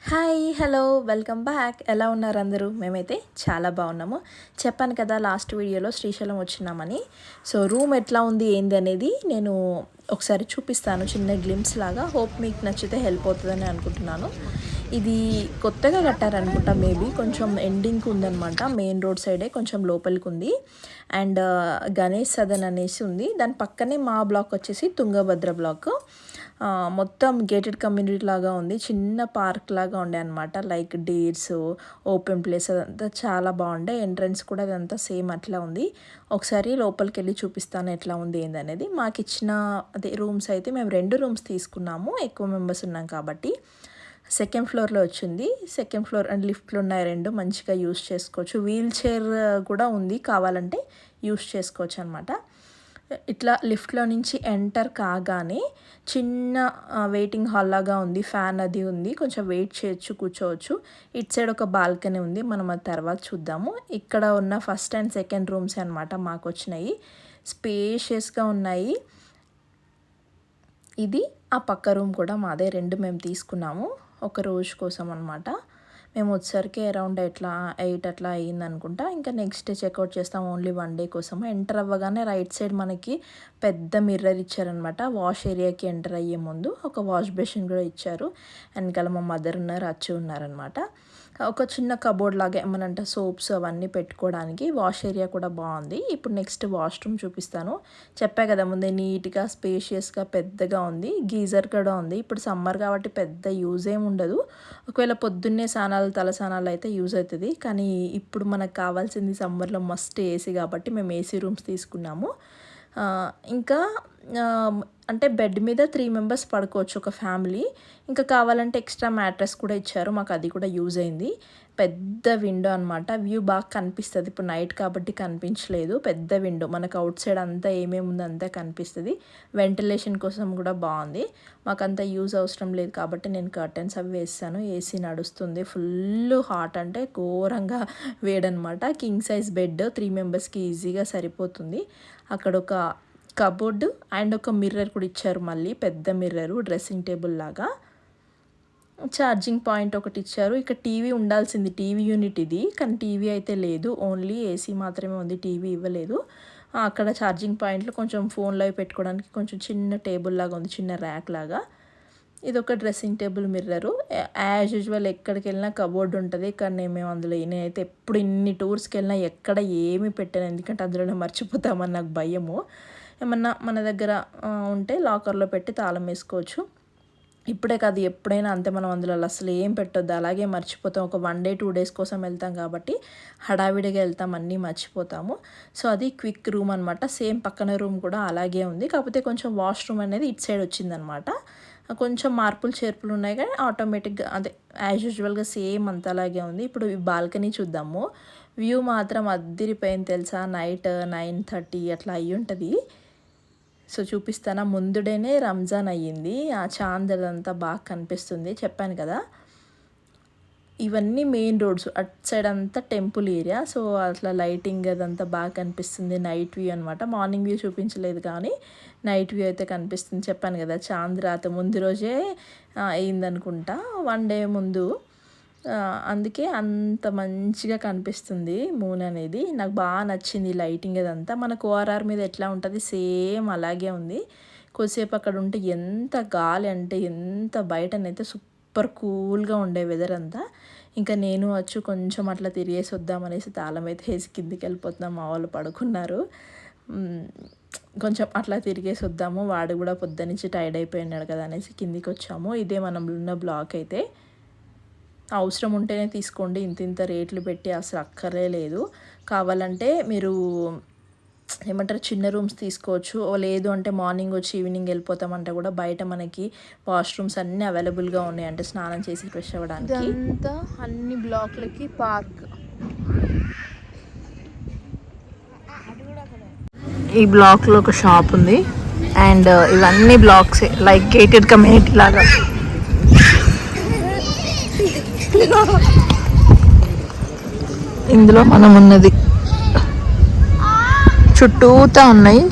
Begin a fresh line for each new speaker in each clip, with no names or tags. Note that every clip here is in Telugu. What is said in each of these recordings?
Hi hello welcome back. ఎలా ఉన్నారు అందరూ? మేమైతే చాలా బాగున్నాము. చెప్పాను కదా లాస్ట్ వీడియోలో శ్రీశైలం వచ్చినామని. సో రూమ్ ఎట్లా ఉంది ఏంది అనేది నేను ఒకసారి చూపిస్తాను, చిన్న గ్లిమ్స్ లాగా. హోప్ మీకు నచ్చితే హెల్ప్ అవుతుందని అనుకుంటున్నాను. ఇది కొత్తగా కట్టారనుకుంటా, మేబీ కొంచెం ఎండింగ్కి ఉందన్నమాట. మెయిన్ రోడ్ సైడే కొంచెం లోపలికి ఉంది. అండ్ గణేష్ సదన్ అనేసి ఉంది. దాని పక్కనే మా బ్లాక్ వచ్చేసి తుంగభద్ర బ్లాక్. మొత్తం గేటెడ్ కమ్యూనిటీ లాగా ఉంది. చిన్న పార్క్ లాగా ఉండే అనమాట. లైక్ డేర్స్, ఓపెన్ ప్లేస్, అదంతా చాలా బాగుండే. ఎంట్రన్స్ కూడా అదంతా సేమ్ అట్లా ఉంది. ఒకసారి లోపలికి వెళ్ళి చూపిస్తాను ఎట్లా ఉంది ఏందనేది. మాకు ఇచ్చిన అదే రూమ్స్ అయితే మేము 2 రూమ్స్ తీసుకున్నాము, ఎక్కువ మెంబర్స్ ఉన్నాం కాబట్టి. సెకండ్ ఫ్లోర్లో వచ్చింది. సెకండ్ ఫ్లోర్ అండ్ లిఫ్ట్లు ఉన్నాయి 2, మంచిగా యూస్ చేసుకోవచ్చు. వీల్ చైర్ కూడా ఉంది, కావాలంటే యూస్ చేసుకోవచ్చు అనమాట. ఇట్లా లిఫ్ట్లో నుంచి ఎంటర్ కాగానే చిన్న వెయిటింగ్ హాల్ లాగా ఉంది. ఫ్యాన్ అది ఉంది, కొంచెం వెయిట్ చేయొచ్చు, కూర్చోవచ్చు. ఇటు సైడ్ ఒక బాల్కనీ ఉంది, మనం అది తర్వాత చూద్దాము. ఇక్కడ ఉన్న ఫస్ట్ అండ్ సెకండ్ రూమ్స్ అనమాట మాకు వచ్చినాయి. స్పేషియస్గా ఉన్నాయి. ఇది ఆ పక్క రూమ్ కూడా మాదే. 2 మేము తీసుకున్నాము ఒక రోజు కోసం అనమాట. మేము వచ్చేసరికి అరౌండ్ 8 అట్లా అయ్యింది అనుకుంటా. ఇంకా నెక్స్ట్ డే చెక్అవుట్ చేస్తాం, ఓన్లీ 1 డే కోసం. ఎంటర్ అవ్వగానే రైట్ సైడ్ మనకి పెద్ద మిర్రర్ ఇచ్చారనమాట. వాష్ ఏరియాకి ఎంటర్ అయ్యే ముందు ఒక వాష్ బేసిన్ కూడా ఇచ్చారు. వెనకాల మా మదర్ ఉన్నారు, అచ్చి ఉన్నారనమాట. ఒక చిన్న కబోర్డ్ లాగా ఏమనంటే సోప్స్ అవన్నీ పెట్టుకోవడానికి. వాష్ ఏరియా కూడా బాగుంది. ఇప్పుడు నెక్స్ట్ వాష్రూమ్ చూపిస్తాను. చెప్పా కదా ముందే, నీట్గా స్పేషియస్గా పెద్దగా ఉంది. గీజర్ కూడా ఉంది. ఇప్పుడు సమ్మర్ కాబట్టి పెద్ద యూజ్ ఏమి ఉండదు. ఒకవేళ పొద్దున్నే తల స్నానాలు అయితే యూజ్ అవుతుంది. కానీ ఇప్పుడు మనకు కావాల్సింది సమ్మర్లో మస్ట్ ఏసీ కాబట్టి మేము ఏసీ రూమ్స్ తీసుకున్నాము. ఇంకా అంటే బెడ్ మీద 3 మెంబర్స్ పడుకోవచ్చు ఒక ఫ్యామిలీ. ఇంకా కావాలంటే ఎక్స్ట్రా మ్యాట్రెస్ కూడా ఇచ్చారు, మాకు అది కూడా యూజ్ అయింది. పెద్ద విండో అనమాట, వ్యూ బాగా కనిపిస్తుంది. ఇప్పుడు నైట్ కాబట్టి కనిపించలేదు. పెద్ద విండో, మనకు అవుట్ సైడ్ అంతా ఏమేమి ఉందో అంతా కనిపిస్తుంది. వెంటిలేషన్ కోసం కూడా బాగుంది. మాకు అంత యూజ్ అవసరం లేదు కాబట్టి నేను కర్టెన్స్ అవి వేస్తాను. ఏసీ నడుస్తుంది. ఫుల్ హాట్ అంటే ఘోరంగా వేడనమాట. కింగ్ సైజ్ బెడ్ 3 మెంబర్స్కి ఈజీగా సరిపోతుంది. అక్కడ ఒక కబోర్డు అండ్ ఒక మిర్రర్ కూడా ఇచ్చారు, మళ్ళీ పెద్ద మిర్రరు, డ్రెస్సింగ్ టేబుల్ లాగా. ఛార్జింగ్ పాయింట్ ఒకటి ఇచ్చారు. ఇక్కడ టీవీ ఉండాల్సింది, టీవీ యూనిట్ ఇది, కానీ టీవీ అయితే లేదు, ఓన్లీ ఏసీ మాత్రమే ఉంది, టీవీ ఇవ్వలేదు. అక్కడ ఛార్జింగ్ పాయింట్లో కొంచెం ఫోన్లో పెట్టుకోవడానికి కొంచెం చిన్న టేబుల్ లాగా ఉంది, చిన్న ర్యాక్ లాగా. ఇది ఒక dressing table mirror. As usual ఎక్కడికి వెళ్ళినా కబోర్డ్ ఉంటుంది, కానీ మేము అందులో నేనైతే ఎప్పుడు ఇన్ని టూర్స్కి వెళ్ళినా ఎక్కడ ఏమి పెట్టాను, ఎందుకంటే అందులోనే మర్చిపోతామని నాకు భయము. ఏమన్నా మన దగ్గర ఉంటే లాకర్లో పెట్టి తాళం వేసుకోవచ్చు. ఇప్పుడే కాదు, ఎప్పుడైనా అంతే. మనం అందులో అసలు ఏం పెట్టొద్దు, అలాగే మర్చిపోతాం. ఒక 1 డే 2 డేస్ కోసం వెళ్తాం కాబట్టి హడావిడిగా వెళ్తాం, అన్నీ మర్చిపోతాము. సో అది క్విక్ రూమ్ అనమాట. సేమ్ పక్కన రూమ్ కూడా అలాగే ఉంది, కాకపోతే కొంచెం వాష్రూమ్ అనేది ఇటు సైడ్ వచ్చిందనమాట. కొంచెం మార్పులు చేర్పులు ఉన్నాయి, కానీ ఆటోమేటిక్గా అదే యాజ్ యూజువల్గా సేమ్ అంత అలాగే ఉంది. ఇప్పుడు ఈ బాల్కనీ చూద్దాము. వ్యూ మాత్రం అద్దిరిపోయింది తెలుసా. నైట్ 9:30 అట్లా అయ్యి ఉంటుంది. సో చూపిస్తాను. ముందుడేనే రంజాన్ అయ్యింది, ఆ చాంద్ అదంతా బాగా కనిపిస్తుంది. చెప్పాను కదా, ఇవన్నీ మెయిన్ రోడ్స్, అటు సైడ్ అంతా టెంపుల్ ఏరియా. సో అట్లా లైటింగ్ అదంతా బాగా కనిపిస్తుంది. నైట్ వ్యూ అనమాట. మార్నింగ్ వ్యూ చూపించలేదు, కానీ నైట్ వ్యూ అయితే కనిపిస్తుంది. చెప్పాను కదా, చాంద్ రాత ముందు రోజే అయిందనుకుంటా, 1 డే ముందు. అందుకే అంత మంచిగా కనిపిస్తుంది మూన్ అనేది. నాకు బాగా నచ్చింది లైటింగ్ అదంతా. మనకు ఓఆర్ఆర్ మీద ఎట్లా ఉంటుంది సేమ్ అలాగే ఉంది. కొద్దిసేపు అక్కడ ఉంటే ఎంత గాలి అంటే ఎంత, బయటనైతే సూపర్ కూల్గా ఉండే వెదర్ అంతా. ఇంకా నేను వచ్చి కొంచెం అట్లా తిరిగేసి వద్దామనేసి తాళం అయితే వేసి కిందికి వెళ్ళిపోతున్నాం. మా వాళ్ళు పడుకున్నారు. కొంచెం అట్లా తిరిగేసి వద్దాము, వాడు కూడా పొద్దునుంచి టైర్డ్ అయిపోయినాడు కదా అనేసి కిందికి వచ్చాము. ఇదే మనం ఉన్న బ్లాక్ అయితే. అవసరం ఉంటేనే తీసుకోండి, ఇంత రేట్లు పెట్టి అసలు అక్కర్లే లేదు. కావాలంటే మీరు ఏమంటారు చిన్న రూమ్స్ తీసుకోవచ్చు. లేదు అంటే మార్నింగ్ వచ్చి ఈవినింగ్ వెళ్ళిపోతామంటే కూడా బయట మనకి వాష్రూమ్స్ అన్నీ అవైలబుల్గా ఉన్నాయి, అంటే స్నానం చేసి ఫ్రెష్ అవ్వడానికి. ఇదంతా అన్ని బ్లాక్లకి పార్క్. ఈ బ్లాక్లో ఒక షాప్ ఉంది, అండ్ ఇవన్నీ బ్లాక్సే లైక్ గేటెడ్ కమ్యూనిటీ లాగా. ఇందులో మనం ఉన్నది చుట్టూతా ఉన్నాయి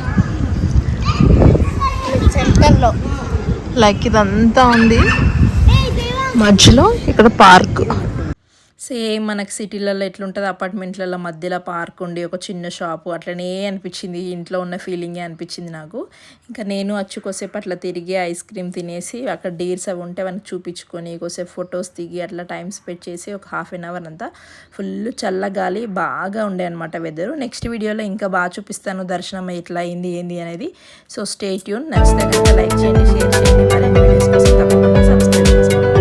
సెంటర్లో, లైక్ ఇదంతా ఉంది. మధ్యలో ఇక్కడ పార్క్. సేమ్ మనకి సిటీలలో ఎట్లుంటుంది, అపార్ట్మెంట్లలో మధ్యలో పార్క్ ఉండి ఒక చిన్న షాపు అట్లనే అనిపించింది. ఇంట్లో ఉన్న ఫీలింగే అనిపించింది నాకు. ఇంకా నేను వచ్చి కొద్దిసేపు అట్లా తిరిగి ఐస్ క్రీమ్ తినేసి అక్కడ డీర్స్ అవి ఉంటే అవన్నీ చూపించుకొని కొద్దిసేపు ఫొటోస్ దిగి అట్లా టైం స్పెండ్ చేసి ఒక ½ అవర్ అంతా ఫుల్ చల్లగాలి బాగా ఉండే అనమాట వెదరు. నెక్స్ట్ వీడియోలో ఇంకా బాగా చూపిస్తాను దర్శనం ఎట్లా అయింది ఏంది అనేది. So stay tune. నచ్చితే కనుక లైక్ చేయండి, షేర్ చేయండి. మరిన్ని వీడియోస్ కోసం తప్పకుండా సబ్స్క్రైబ్ చేసుకోండి.